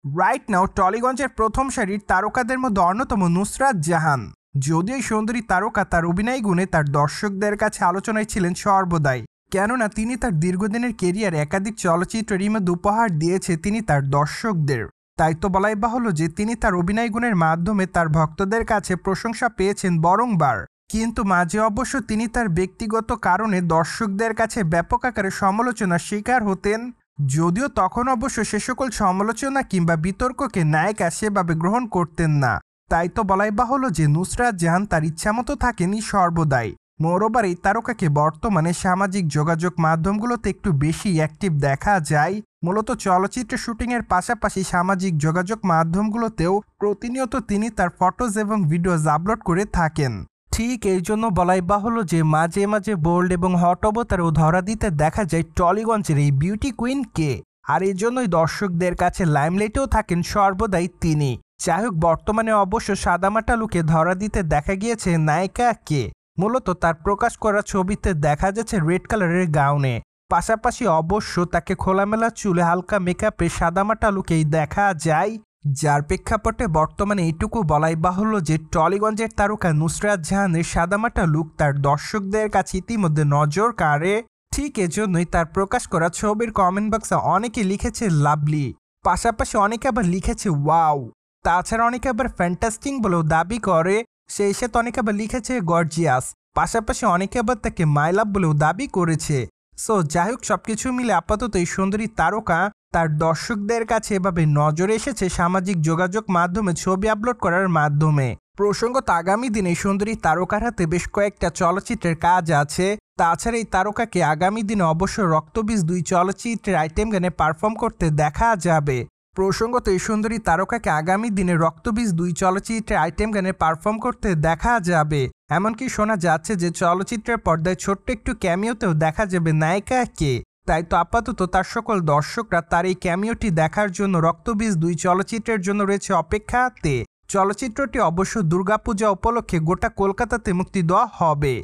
Right now টলিগঞ্জের প্রথম সারির তারকাদের মধ্যে অন্যতম নুসরাত জাহান। যদিও এই সুন্দরী তারকা তার অভিনয় গুণে তার দর্শকদের কাছে আলোচনায় ছিলেন সর্বদাই, কেননা তিনি তার দীর্ঘদিনের কেরিয়ার একাধিক চলচ্চিত্রের মধ্যে উপহার দিয়েছে তিনি তার দর্শকদের। তাই তো বলাই বাহুল্য যে তিনি তার অভিনয় গুণের মাধ্যমে তার ভক্তদের কাছে প্রশংসা পেয়েছেন বারংবার। কিন্তু মাঝে অবশ্য তিনি তার ব্যক্তিগত কারণে দর্শকদের কাছে ব্যাপক আকারে সমালোচনার শিকার হতেন, যদিও তখন অবশ্য সে সকল সমালোচনা কিংবা বিতর্ককে নায়িকা সেভাবে গ্রহণ করতেন না। তাই তো বলাই বাহুল্য যে নুসরাত জাহান তার ইচ্ছামতো থাকেনি সর্বদাই। মোরওভার এই তারকাকে বর্তমানে সামাজিক যোগাযোগ মাধ্যমগুলোতে একটু বেশি অ্যাক্টিভ দেখা যায়। মূলত চলচ্চিত্র শুটিংয়ের পাশাপাশি সামাজিক যোগাযোগ মাধ্যমগুলোতেও প্রতিনিয়ত তিনি তার ফটোজ এবং ভিডিওজ আপলোড করে থাকেন। ঠিক এই জন্য বলাই বাহুল্য যে মাঝে মাঝে বোল্ড এবং হট অবতারেও ধরা দিতে দেখা যায় টলিগঞ্জের এই বিউটি কুইনকে। আর এই জন্যই দর্শকদের কাছে লাইমলাইটেও থাকেন সর্বদাই তিনি। যাই হোক, বর্তমানে অবশ্য সাদামাটা লুকে ধরা দিতে দেখা গিয়েছে নায়িকাকে। মূলত তার প্রকাশ করা ছবিতে দেখা যাচ্ছে রেড কালারের গাউনে, পাশাপাশি অবশ্য তাকে খোলামেলা চুলে হালকা মেকআপে সাদামাটা লুকেই দেখা যায়। যার প্রেক্ষাপটে বর্তমানে এইটুকু বলাই বাহুল্য যে টলিগঞ্জের তারকা নুসরাত জাহানের সাদামাটা লুক তার দর্শকদের কাছে ইতিমধ্যে নজর কাড়ে। ঠিক এজন্যই তার প্রকাশ করা ছবির কমেন্ট বক্সে অনেকে লিখেছে লাভলি, পাশাপাশি অনেকে আবার লিখেছে ওয়াও। তাছাড়া অনেকে আবার ফ্যান্টাস্টিং বলেও দাবি করে, সেই সাথে অনেকে আবার লিখেছে গর্জিয়াস, পাশাপাশি অনেকে আবার তাকে মাই লাভ বলেও দাবি করেছে। সো যাই হোক, সবকিছু মিলে আপাতত এই সুন্দরী তারকা তার দর্শকদের কাছে এভাবে নজরে এসেছে সামাজিক যোগাযোগ মাধ্যমে ছবি আপলোড করার মাধ্যমে। প্রসঙ্গত আগামী দিনে সুন্দরী তারকার হাতে বেশ কয়েকটা চলচ্চিত্রের কাজ আছে। তাছাড়া এই তারকাকে আগামী দিনে অবশ্য রক্তবীজ 2 চলচ্চিত্রের আইটেম গানে পারফর্ম করতে দেখা যাবে। প্রসঙ্গত এই সুন্দরী তারকাকে আগামী দিনে রক্তবীজ 2 চলচ্চিত্রের আইটেম গানে পারফর্ম করতে দেখা যাবে। এমনকি শোনা যাচ্ছে যে চলচ্চিত্রের পর্দায় ছোট্ট একটু ক্যামিওতেও দেখা যাবে নায়িকাকে। তাই তো আপাতত তার সকল দর্শকরা তার এই ক্যামিওটি দেখার জন্য রক্তবীজ 2 চলচ্চিত্রের জন্য রয়েছে অপেক্ষাতে। চলচ্চিত্রটি অবশ্য দুর্গাপূজা উপলক্ষে গোটা কলকাতাতে মুক্তি দেওয়া হবে।